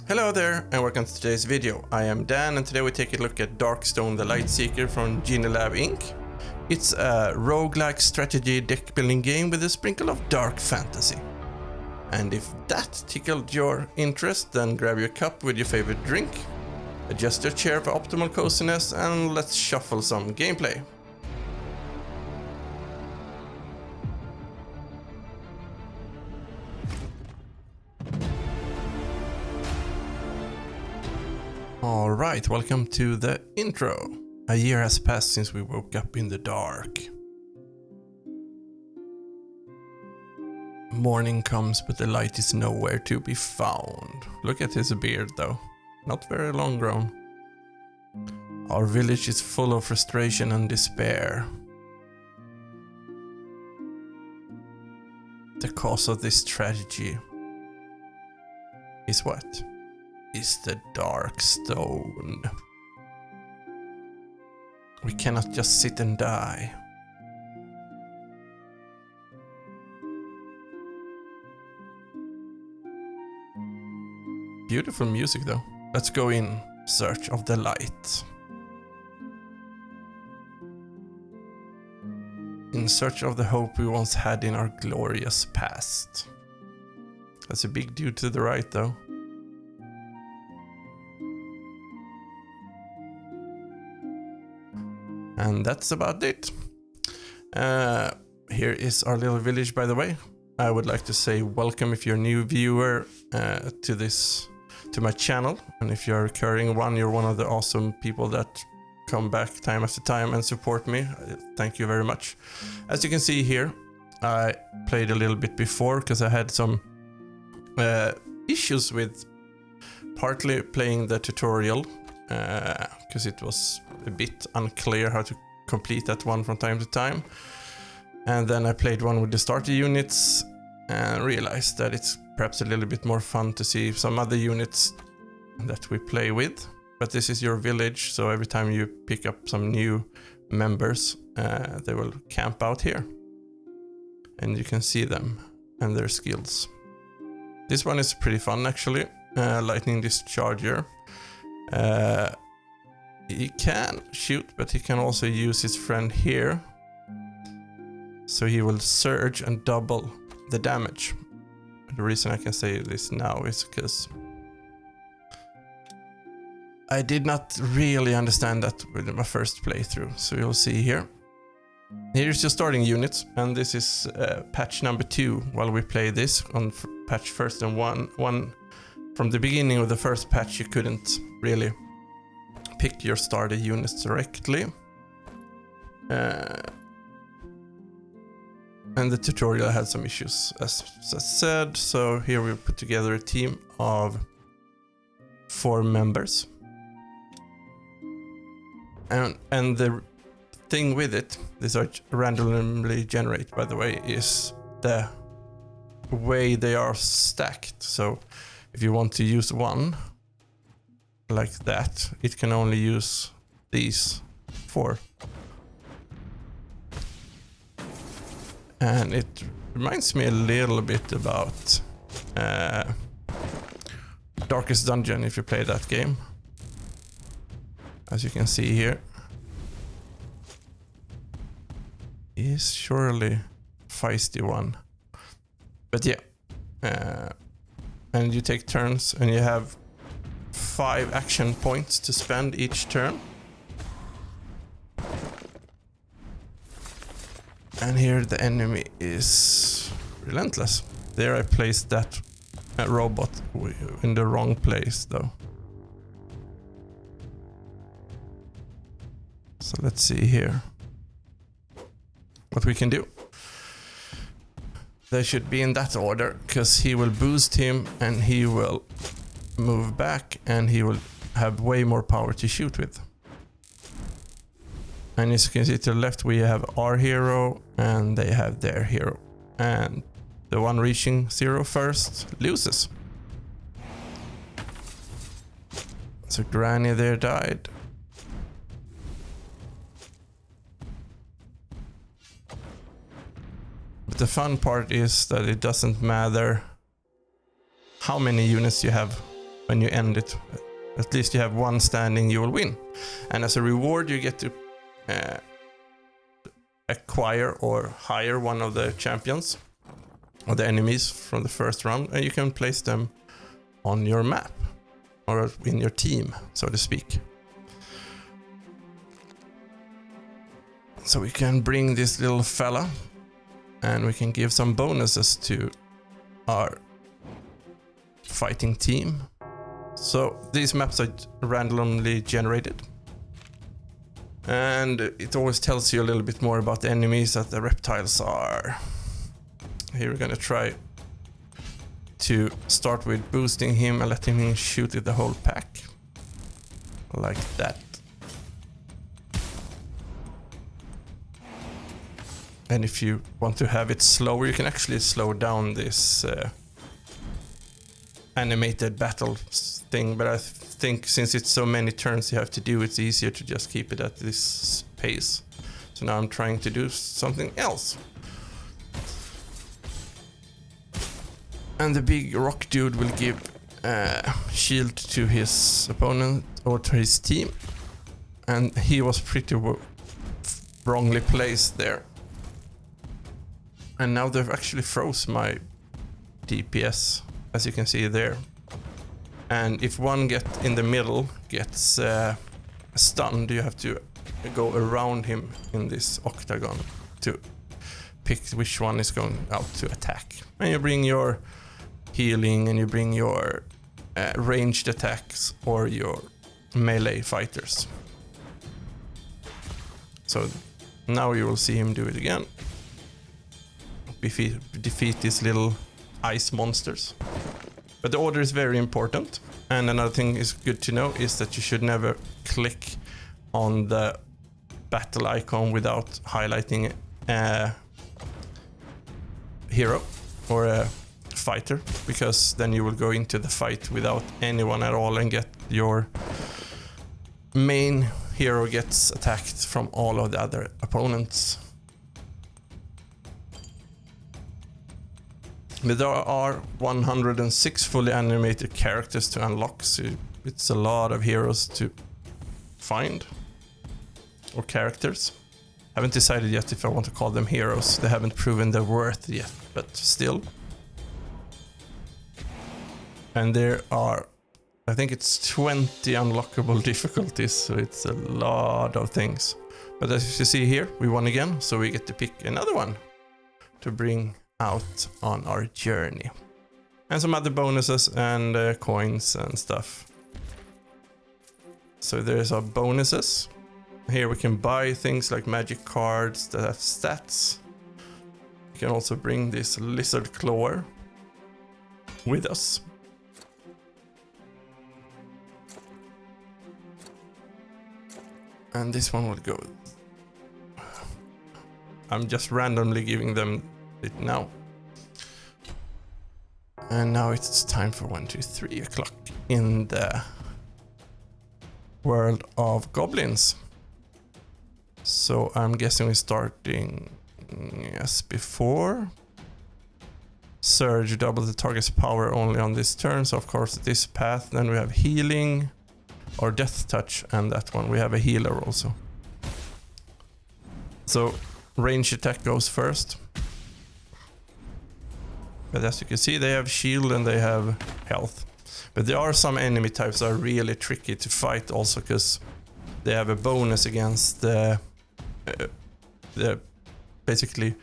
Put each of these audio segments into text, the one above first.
Hello there and welcome to today's video. I am Dan and today we take a look at Stone The Lightseeker from Jinny Inc. It's a roguelike strategy deck building game with a sprinkle of dark fantasy. And if that tickled your interest, then grab your cup with your favorite drink, adjust your chair for optimal coziness, and let's shuffle some gameplay. Alright, welcome to the intro. A year has passed since we woke up in the dark. Morning comes, but the light is nowhere to be found. Look at his beard though, not very long grown. Our village is full of frustration and despair. The cause of this tragedy is what? Is the dark stone. We cannot just sit and die. Beautiful music though. Let's go in search of the light. In search of the hope we once had in our glorious past. That's a big dude to the right though. And that's about it. Here is our little village, by the way. I would like to say welcome if you're a new viewer to my channel. And if you're a recurring one, you're one of the awesome people that come back time after time and support me. Thank you very much. As you can see here, I played a little bit before because I had some issues with partly playing the tutorial because it was a bit unclear how to complete that one from time to time. And then I played one with the starter units and realized that it's perhaps a little bit more fun to see some other units that we play with. But this is your village, so every time you pick up some new members, they will camp out here. And you can see them and their skills. This one is pretty fun actually, lightning discharger. He can shoot, but he can also use his friend here. So he will surge and double the damage. The reason I can say this now is because I did not really understand that with my first playthrough. So you'll see here. Here's your starting units, and this is patch number 2 while we play this on patch first and one. From the beginning of the first patch you couldn't really pick your starter units directly. And the tutorial had some issues as I said, so here we put together a team of 4 members. And the thing with it, these are randomly generated by the way, is the way they are stacked. So if you want to use one like that, it can only use these 4. And it reminds me a little bit about Darkest Dungeon if you play that game. As you can see here, is surely feisty one. But yeah, and you take turns and you have 5 action points to spend each turn. And here the enemy is relentless. There I placed that robot in the wrong place though. So let's see here what we can do. They should be in that order because he will boost him and he will move back and he will have way more power to shoot with. And as you can see to the left we have our hero and they have their hero. And the one reaching 0 first loses. So Granny there died. But the fun part is that it doesn't matter how many units you have when you end it, at least you have one standing, you will win. And as a reward, you get to acquire or hire one of the champions or the enemies from the first round, and you can place them on your map or in your team, so to speak. So we can bring this little fella and we can give some bonuses to our fighting team. So these maps are randomly generated. And it always tells you a little bit more about the enemies that the reptiles are. Here we're gonna try to start with boosting him and letting him shoot at the whole pack. Like that. And if you want to have it slower, you can actually slow down this animated battle thing. But I think since it's so many turns you have to do, it's easier to just keep it at this pace. So now I'm trying to do something else. And the big rock dude will give shield to his opponent or to his team. And he was pretty wrongly placed there. And now they've actually froze my DPS, as you can see there. And if one in the middle gets stunned, you have to go around him in this octagon to pick which one is going out to attack. And you bring your healing and you bring your ranged attacks or your melee fighters. So now you will see him do it again. Defeat these little ice monsters. But the order is very important. And another thing is good to know is that you should never click on the battle icon without highlighting a hero or a fighter, because then you will go into the fight without anyone at all and get your main hero gets attacked from all of the other opponents. But there are 106 fully animated characters to unlock, so it's a lot of heroes to find. Or characters. Haven't decided yet if I want to call them heroes. They haven't proven their worth yet, but still. And there are, I think it's 20 unlockable difficulties, so it's a lot of things. But as you see here, we won again, so we get to pick another one to bring out on our journey. And some other bonuses and coins and stuff. So there's our bonuses. Here we can buy things like magic cards that have stats. We can also bring this lizard claw with us. And this one will go. I'm just randomly giving them it now. And now it's time for 1, 2, 3 o'clock in the world of goblins. So I'm guessing we're starting as before. Surge, double the target's power only on this turn. So of course this path. Then we have healing or death touch, and that one we have a healer also. So range attack goes first. But as you can see, they have shield and they have health. But there are some enemy types that are really tricky to fight also, because they have a bonus against basically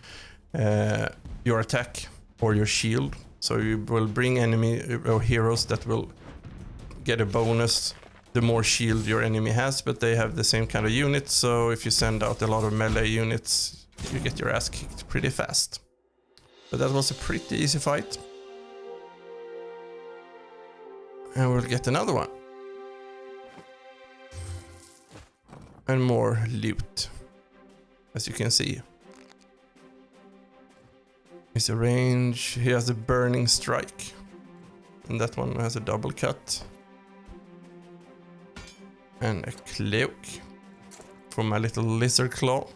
your attack or your shield. So you will bring enemy or heroes that will get a bonus the more shield your enemy has, but they have the same kind of unit. So if you send out a lot of melee units, you get your ass kicked pretty fast. But that was a pretty easy fight. And we'll get another one. And more loot, as you can see. It's a range. He has a burning strike. And that one has a double cut. And a cloak for my little lizard claw.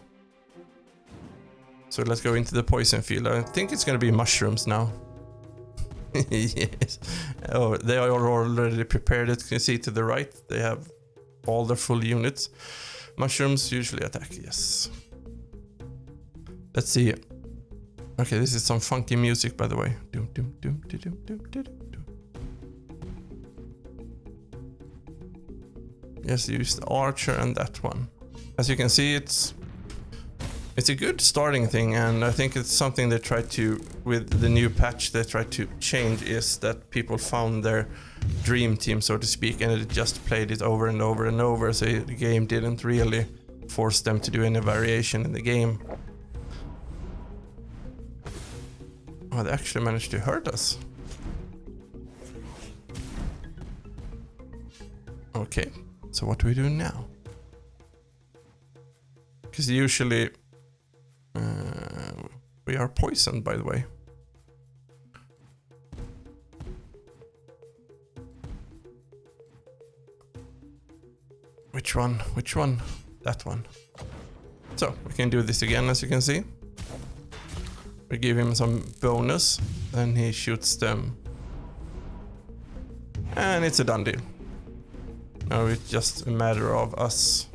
So let's go into the poison field. I think it's gonna be mushrooms now. Yes. Oh, they are already prepared. As you can see to the right, they have all their full units. Mushrooms usually attack, yes. Let's see. Okay, this is some funky music, by the way. Doom, doom, doom, doom, doom, doom, doom, doom. Yes, use the archer and that one. As you can see, it's a good starting thing, and I think it's something they tried to, with the new patch, they tried to change, is that people found their dream team, so to speak, and it just played it over and over and over, so the game didn't really force them to do any variation in the game. Oh, they actually managed to hurt us. Okay, so what do we do now? Because usually we are poisoned, by the way. Which one? Which one? That one. So, we can do this again, as you can see. We give him some bonus, then he shoots them. And it's a done deal. Now it's just a matter of us.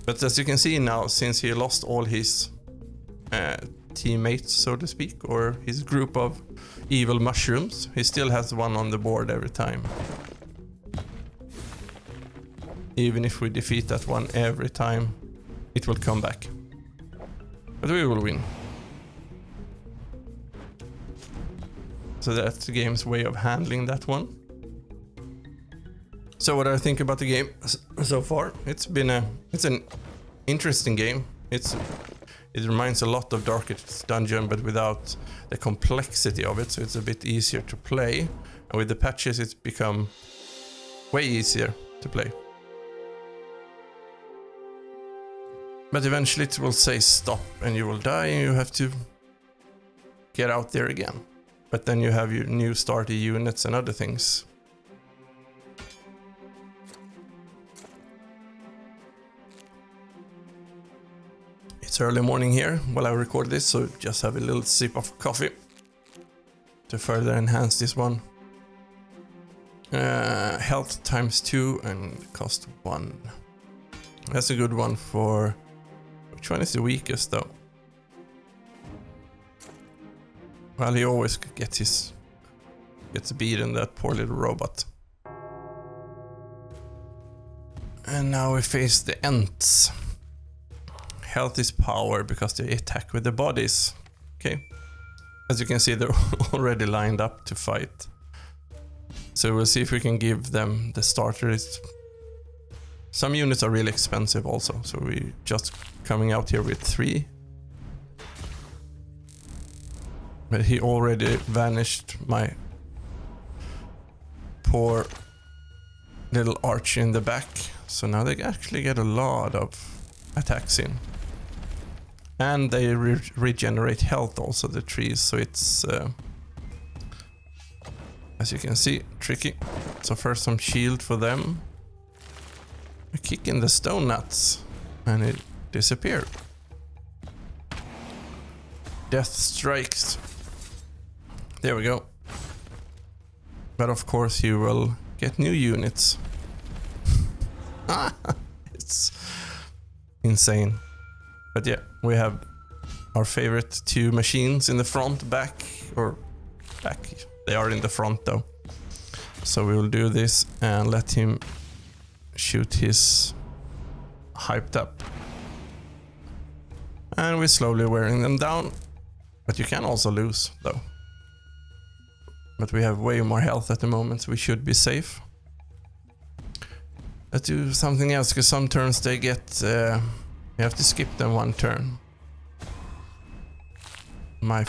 But as you can see now, since he lost all his teammates, so to speak, or his group of evil mushrooms, he still has one on the board every time. Even if we defeat that one every time, it will come back. But we will win. So that's the game's way of handling that one. So what I think about the game so far, it's an interesting game. It reminds a lot of Darkest Dungeon, but without the complexity of it, so it's a bit easier to play. And with the patches, it's become way easier to play. But eventually it will say stop and you will die and you have to get out there again. But then you have your new starter units and other things. It's early morning here while I record this, so just have a little sip of coffee to further enhance this one. Health ×2 and cost 1. That's a good one for... Which one is the weakest though? Well, he always gets beaten, that poor little robot. And now we face the Ents. Health is power because they attack with the bodies. Okay. As you can see, they're already lined up to fight. So we'll see if we can give them the starters. Some units are really expensive also, so we just coming out here with 3. But he already vanished my poor little archer in the back. So now they actually get a lot of attacks in. And they regenerate health also, the trees, so it's, as you can see, tricky. So first some shield for them. A kick in the stone nuts, and it disappeared. Death strikes. There we go. But of course you will get new units. It's insane. But yeah, we have our favorite 2 machines in the front, back. They are in the front though. So we will do this and let him shoot his hyped up. And we're slowly wearing them down. But you can also lose though. But we have way more health at the moment, so we should be safe. Let's do something else, because some turns they get... you have to skip them 1 turn. My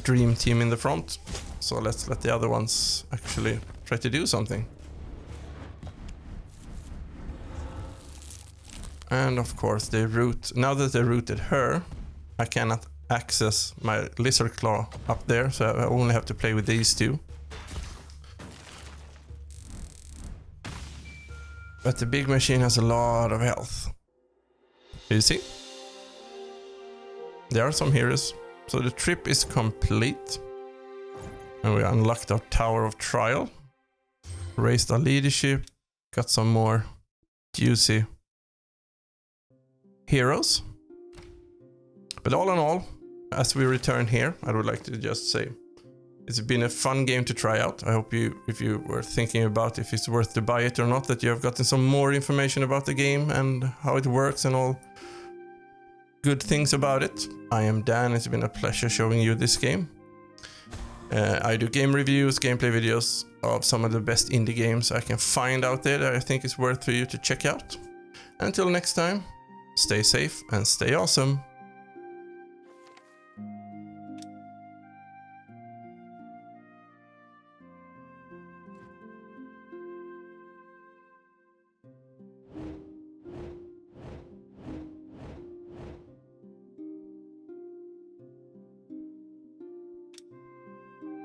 dream team in the front. So let's let the other ones actually try to do something. And of course they root. Now that they rooted her, I cannot access my lizard claw up there, so I only have to play with these 2. But the big machine has a lot of health. You see? There are some heroes. So the trip is complete. And we unlocked our Tower of Trial. Raised our leadership. Got some more juicy heroes. But all in all, as we return here, I would like to just say it's been a fun game to try out. I hope you, if you were thinking about if it's worth to buy it or not, that you have gotten some more information about the game and how it works and all good things about it. I am Dan. It's been a pleasure showing you this game. I do game reviews, gameplay videos of some of the best indie games I can find out there that I think is worth for you to check out. Until next time, stay safe and stay awesome.